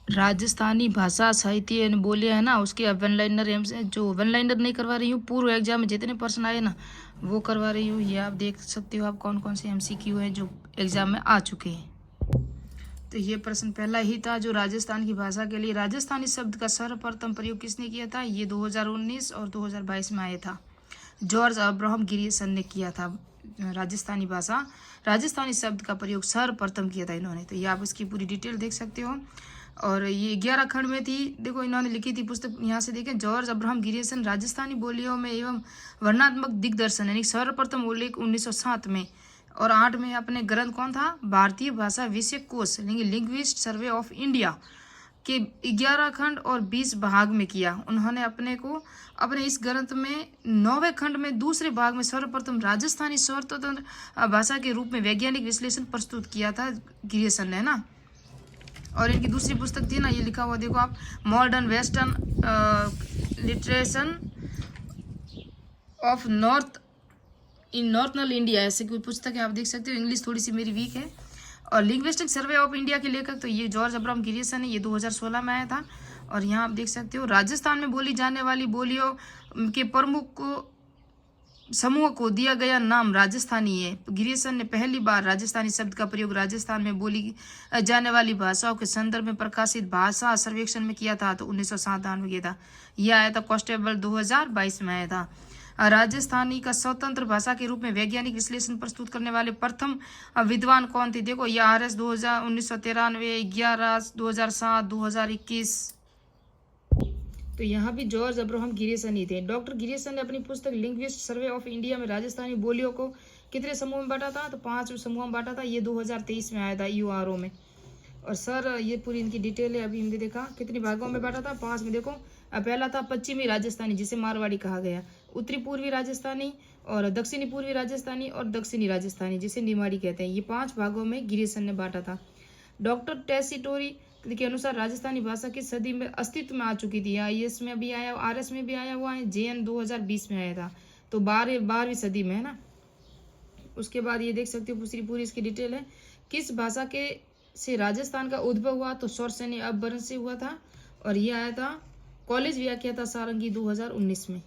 राजस्थानी भाषा साहित्य यानी बोलियाँ है ना, उसके अब वन लाइनर जो वन लाइनर नहीं करवा रही हूँ, पूर्व एग्जाम में जितने प्रश्न आए ना वो करवा रही हूँ। ये आप देख सकते हो आप कौन कौन से MCQ हैं जो एग्जाम में आ चुके हैं। तो ये प्रश्न पहला ही था जो राजस्थान की भाषा के लिए राजस्थानी शब्द का सर्वप्रथम प्रयोग किसने किया था। ये 2019 और 2022 में आया था। जॉर्ज अब्राहम गिरिसन ने किया था। राजस्थानी शब्द का प्रयोग सर्वप्रथम किया था इन्होंने। तो ये आप इसकी पूरी डिटेल देख सकते हो। और ये 11 खंड में थी। देखो इन्होंने लिखी थी पुस्तक, यहाँ से देखें, जॉर्ज अब्राहम गिरिसन राजस्थानी बोलियों में एवं वर्णात्मक दिग्दर्शन यानी सर्वप्रथम उल्लेख 1907 में। और 8 में अपने ग्रंथ कौन था, भारतीय भाषा विषय कोश लिंग्विस्ट सर्वे ऑफ इंडिया के 11 खंड और 20 भाग में किया। उन्होंने अपने इस ग्रंथ में 9वें खंड में दूसरे भाग में सर्वप्रथम राजस्थानी स्वतंत्र भाषा के रूप में वैज्ञानिक विश्लेषण प्रस्तुत किया था गिरिसन ने, है ना। और इनकी दूसरी पुस्तक थी ना, ये लिखा हुआ देखो आप, मॉडर्न वेस्टर्न लिटरेशन ऑफ नॉर्थनल इंडिया, ऐसे कोई पुस्तक है, आप देख सकते हो। इंग्लिश थोड़ी सी मेरी वीक है। और लिंग्विस्टिक सर्वे ऑफ इंडिया के लेखक तो ये जॉर्ज अब्राहम गिरिसन है, ये 2016 में आया था। और यहाँ आप देख सकते हो राजस्थान में बोली जाने वाली बोलियों के प्रमुख समूह को दिया गया नाम राजस्थानी है। गिरिसन ने पहली बार राजस्थानी शब्द का प्रयोग राजस्थान में बोली जाने वाली भाषाओं के संदर्भ में प्रकाशित भाषा सर्वेक्षण में किया था, तो 1997 में किया था। यह आया था कांस्टेबल 2022 में आया था। राजस्थानी का स्वतंत्र भाषा के रूप में वैज्ञानिक विश्लेषण प्रस्तुत करने वाले प्रथम विद्वान कौन थे। देखो ये RS 1993, 11 2007, 2021। तो यहाँ भी जॉर्ज अब्राहम गिरिसन ही थे। डॉक्टर गिरिसन ने अपनी पुस्तक लिंग्विस्ट सर्वे ऑफ इंडिया में राजस्थानी बोलियों को कितने समूह में बांटा था, तो 5 समूह में बांटा था। ये 2023 में आया था URO में। और सर ये पूरी इनकी डिटेल है, अभी हमने देखा कितने भागों में बांटा था, 5 में। देखो पहला था पश्चिमी राजस्थानी जिसे मारवाड़ी कहा गया, उत्तरी पूर्वी राजस्थानी और दक्षिणी पूर्वी राजस्थानी और दक्षिणी राजस्थानी जिसे निमाड़ी कहते हैं। ये 5 भागों में गिरिसन ने बांटा था। डॉक्टर टेसिटोरी के अनुसार राजस्थानी भाषा की सदी में अस्तित्व में आ चुकी थी। IS में भी आया, RS में भी आया हुआ है, JN 2020 में आया था, तो 12वीं सदी में, है ना। उसके बाद ये देख सकते हो पूरी इसकी डिटेल है। किस भाषा के से राजस्थान का उद्भव हुआ, तो शौरसेनी अपभ्रंश से हुआ था। और ये आया था कॉलेज व्याख्याता सारंगी 2019 में।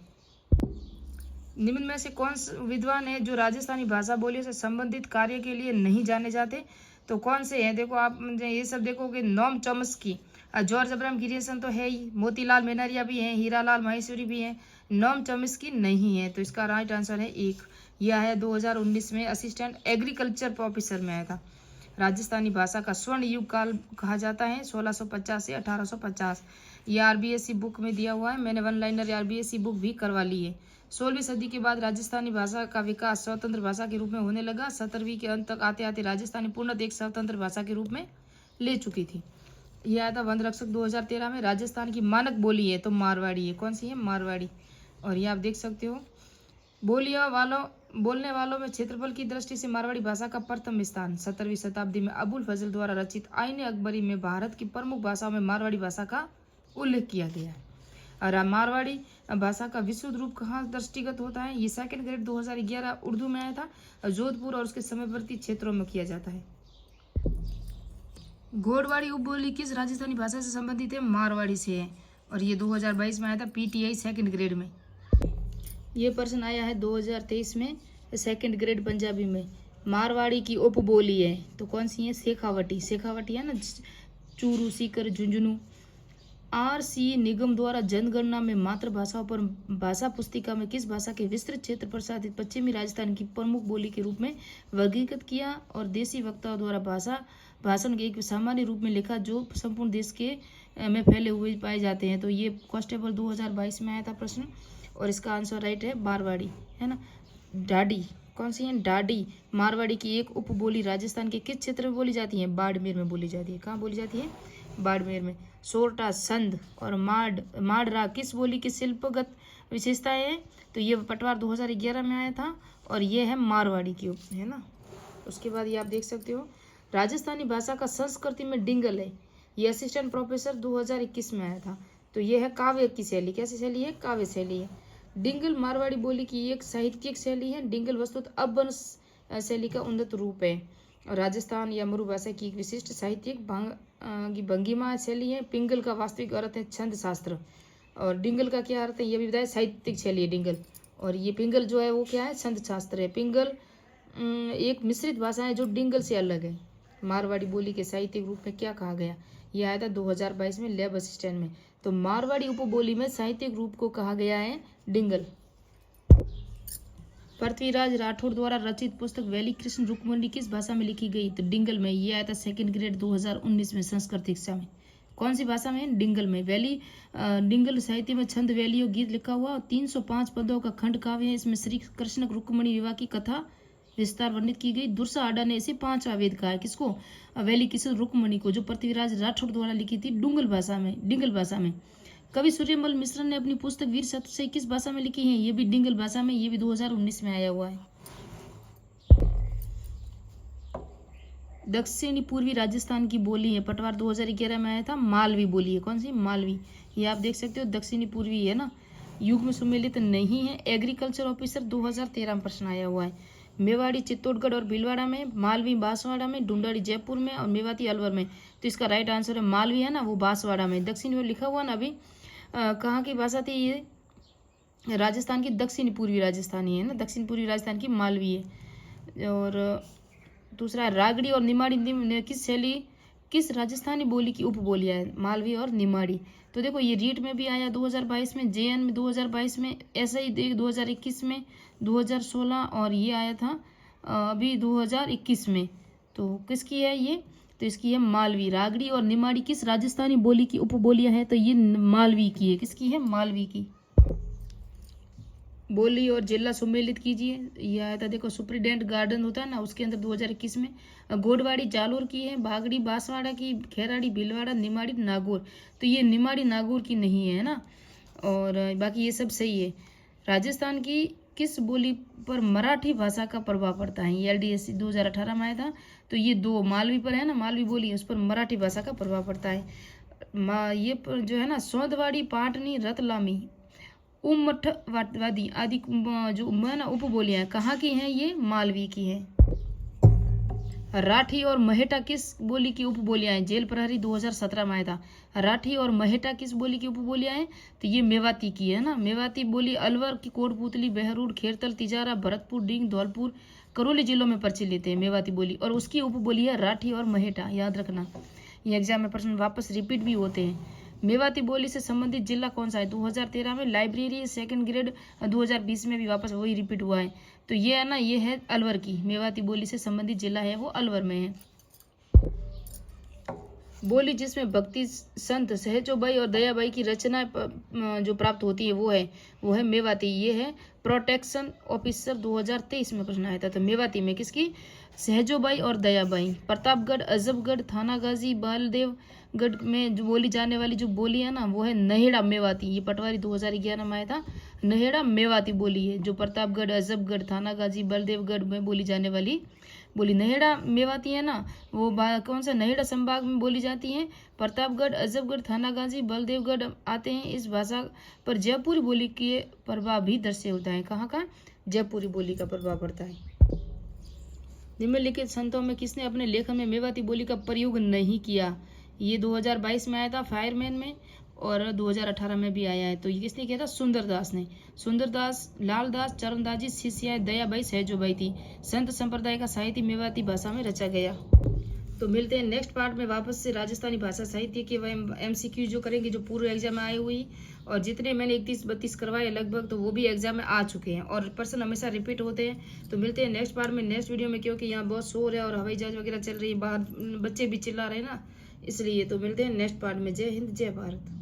निम्न में से कौन विद्वान है जो राजस्थानी भाषा बोलियों से संबंधित कार्य के लिए नहीं जाने जाते, तो कौन से हैं। देखो आप ये सब देखोगे, नोम चॉम्स्की, जॉर्ज अब्राहम गिरिसन तो है ही, मोतीलाल मेनरिया भी हैं, हीरालाल माहेश्वरी भी हैं, नोम चॉम्स्की नहीं है। तो इसका राइट आंसर है 1। यह है 2019 में असिस्टेंट एग्रीकल्चर प्रोफेसर में आया था। राजस्थानी भाषा का स्वर्ण युग काल कहा जाता है 1650 से 1850। ये RBSE बुक में दिया हुआ है। मैंने वन लाइनर RBSE बुक भी करवा ली है। 16वीं सदी के बाद राजस्थानी भाषा का विकास स्वतंत्र भाषा के रूप में होने लगा। 17वीं के अंत तक आते आते राजस्थानी पूर्णतः एक स्वतंत्र भाषा के रूप में ले चुकी थी। यह आया था वन रक्षक 2013 में। राजस्थान की मानक बोली है तो मारवाड़ी है। कौन सी है, मारवाड़ी। और ये आप देख सकते हो बोलने वालों में क्षेत्रफल की दृष्टि से मारवाड़ी भाषा का प्रथम स्थान। 17वीं शताब्दी में अबुल फजल द्वारा रचित आईन अकबरी में भारत की प्रमुख भाषाओं में मारवाड़ी भाषा का उल्लेख किया गया है। और मारवाड़ी भाषा का विशुद्ध रूप कहाँ दृष्टिगत होता है, ये 2nd ग्रेड 2011 उर्दू में आया था। जोधपुर और उसके समीपवर्ती क्षेत्रों में किया जाता है। घोड़वाड़ी उपबोली किस राजस्थानी भाषा से संबंधित है, मारवाड़ी से है। और ये 2022 में आया था PTI 2nd ग्रेड में। ये प्रश्न आया है 2023 में 2nd ग्रेड पंजाबी में। मारवाड़ी की उपबोली है तो कौन सी है, शेखावटी है ना, चूरू, सीकर, झुंझुनू। RC निगम द्वारा जनगणना में मातृभाषाओं पर भाषा पुस्तिका में किस भाषा के विस्तृत क्षेत्र प्रसारित पश्चिमी राजस्थान की प्रमुख बोली के रूप में वर्गीकृत किया। और देसी वक्ताओं द्वारा भाषण के एक सामान्य रूप में लिखा जो संपूर्ण देश के में फैले हुए पाए जाते हैं। तो ये कांस्टेबल 2022 में आया था प्रश्न। और इसका आंसर राइट है मारवाड़ी, है ना। ढाडी कौन सी है, ढाडी मारवाड़ी की एक उपबोली राजस्थान के किस क्षेत्र में बोली जाती है, बाड़मेर में बोली जाती है। कहाँ बोली जाती है, बाड़मेर में। सोरठा, संध और माडरा किस बोली की शिल्पगत विशेषताएं हैं, तो ये पटवार 2011 में आया था। और ये है मारवाड़ी की है ना। उसके बाद ये आप देख सकते हो राजस्थानी भाषा का संस्कृति में डिंगल है। ये असिस्टेंट प्रोफेसर 2021 में आया था। तो ये है काव्य की शैली। कैसी शैली है, काव्य शैली है। डिंगल मारवाड़ी बोली की एक साहित्यिक शैली है। डिंगल वस्तुतः अपभ्रंश शैली का उन्नत रूप है। और राजस्थान या मरुभाषा की एक विशिष्ट साहित्यिक की भंगिमा शैली है। पिंगल का वास्तविक अर्थ है छंद शास्त्र। और डिंगल का क्या अर्थ है ये भी बताया, साहित्यिक शैली है डिंगल। और ये पिंगल जो है वो क्या है, छंद शास्त्र है। पिंगल एक मिश्रित भाषा है जो डिंगल से अलग है। मारवाड़ी बोली के साहित्यिक रूप में क्या कहा गया, ये आया था 2022 में लैब असिस्टेंट में। तो मारवाड़ी उपबोली में साहित्यिक रूप को कहा गया है डिंगल। पृथ्वीराज राठौड़ द्वारा रचित पुस्तक वैली कृष्ण रुक्मणी किस भाषा में लिखी गई, तो डिंगल में। ये आया था 2nd ग्रेड 2019 में संस्कृत शिक्षा में। कौन सी भाषा में, डिंगल में। वैली डिंगल साहित्य में छंद वैली और गीत लिखा हुआ और 305 पदों का खंड काव्य है। इसमें श्री कृष्ण रुक्मणी विवाह की कथा विस्तार वर्णित की गई। दुर्सा आडा ने इसे 5वां वेद कहा है। किसको, वैली कृष्ण रुक्मणी को, जो पृथ्वीराज राठौड़ द्वारा लिखी थी डिंगल भाषा में। कवि सूर्यमल मिश्र ने अपनी पुस्तक वीर सतशई किस भाषा में लिखी है, ये भी डिंगल भाषा में। ये भी 2019 में आया हुआ है। दक्षिणी पूर्वी राजस्थान की बोली है, पटवार 2011 में आया था, मालवी बोली है। कौन सी, मालवी। ये आप देख सकते हो दक्षिणी पूर्वी है ना, युग में सुमेलित नहीं है। एग्रीकल्चर ऑफिसर 2013 में प्रश्न आया हुआ है। मेवाड़ी चित्तौड़गढ़ और भीलवाड़ा में, मालवी बांसवाड़ा में, ढूंढाड़ी जयपुर में और मेवाती अलवर में। तो इसका राइट आंसर है मालवी है ना, वो बांसवाड़ा में। दक्षिण में लिखा हुआ ना अभी, कहाँ की भाषा थी ये, राजस्थान की दक्षिण पूर्वी राजस्थानी है ना, दक्षिण पूर्वी राजस्थान की मालवी है। और दूसरा रागड़ी और निमाड़ी किस राजस्थानी बोली की उपबोलियाँ है, मालवी और निमाड़ी। तो देखो ये रीट में भी आया 2022 में, जेएन में 2022 में, ऐसा ही 2021 में, 2016 और ये आया था अभी 2021 में। तो किसकी है ये, तो इसकी है मालवी। रागड़ी और निमाड़ी किस राजस्थानी बोली की उपबोलियाँ हैं, तो ये मालवी की है। किसकी है, मालवी की। बोली और जिला सुमेलित कीजिए, यह आया था देखो सुप्रिटेंडेंट गार्डन होता है ना, उसके अंदर 2021 में। गोडवाड़ी जालोर की है, भागड़ी बांसवाड़ा की, खेराड़ी भीलवाड़ा, निमाड़ी नागौर। तो ये निमाड़ी नागौर की नहीं है ना, और बाकी ये सब सही है। राजस्थान की किस बोली पर मराठी भाषा का प्रभाव पड़ता है, ये LDSC 2018 में आया था। तो ये दो मालवी पर है ना, मालवी बोली उस पर मराठी भाषा का प्रभाव पड़ता है। ये पर जो है ना, सौंदवाड़ी, पाटनी, रतलामी, उमठवादी आदि जो है ना उपबोलियां हैं, कहाँ की हैं, ये मालवी की है। राठी और महेटा किस बोली की उपबोलियां हैं, जेल प्रहरी 2017 में आया था। राठी और महेटा किस बोली की उपबोलियां हैं, तो ये मेवाती की है ना। मेवाती बोली अलवर की कोटपुतली, बहरूड, खेरतल, तिजारा, भरतपुर, डींग, धौलपुर, करौली जिलों में प्रचलित है मेवाती बोली, और उसकी उपबोली है राठी और महेटा। याद रखना, ये एग्जाम में प्रश्न वापस रिपीट भी होते हैं। मेवाती बोली से संबंधित जिला कौन सा है, 2013 में। लाइब्रेरी 2nd ग्रेड 2020 में भी वापस वही रिपीट हुआ है। तो ये है ना, ये है अलवर की। मेवाती बोली से संबंधित जिला है वो अलवर में है। बोली जिसमें भक्ति संत सहजोबाई और दयाबाई की रचना जो प्राप्त होती है वो है मेवाती। ये है प्रोटेक्शन ऑफिसर 2023 में प्रश्न आया था। तो मेवाती में किसकी, सहजोबाई और दयाबाई। प्रतापगढ़, अजबगढ़, थानागाजी, बालदेवगढ़ में जो बोली जाने वाली जो बोली है ना, वो है नहेड़ा मेवाती। ये पटवारी 2011 में आया था। नहेड़ा मेवाती बोली है, जो प्रतापगढ़, अजबगढ़, थानागाजी, बलदेवगढ़ में बोली जाने वाली बोली। नहेड़ा मेवाती है ना, वो कौन सा, नहेड़ा संभाग में बोली जाती है। प्रतापगढ़, अजबगढ़, थानागाजी, बलदेवगढ़ आते हैं। इस भाषा पर जयपुरी बोली के प्रभाव भी दृश्य होता है। कहाँ का, जयपुरी बोली का प्रभाव पड़ता है। निम्नलिखित संतों में किसने अपने लेखन में मेवाती बोली का प्रयोग नहीं किया, ये 2022 में आया था फायरमैन में, और 2018 में भी आया है। तो ये किसने किया था, सुंदरदास ने। सुंदरदास, लालदास, चरणदास जी शिष्याएं दयाबाई, सहजोबाई थी। संत संप्रदाय का साहित्य मेवाती भाषा में रचा गया। तो मिलते हैं नेक्स्ट पार्ट में वापस से राजस्थानी भाषा साहित्य के MCQ जो करेंगे, जो पूर्व एग्जाम में आए हुई, और जितने मैंने 31-32 करवाए लगभग, तो वो भी एग्जाम में आ चुके हैं, और प्रश्न हमेशा रिपीट होते हैं। तो मिलते हैं नेक्स्ट पार्ट में, नेक्स्ट वीडियो में, क्योंकि यहाँ बहुत शोर है और हवाई जहाज वगैरह चल रही है, बाहर बच्चे भी चिल्ला रहे हैं ना, इसलिए। तो मिलते हैं नेक्स्ट पार्ट में। जय हिंद, जय भारत।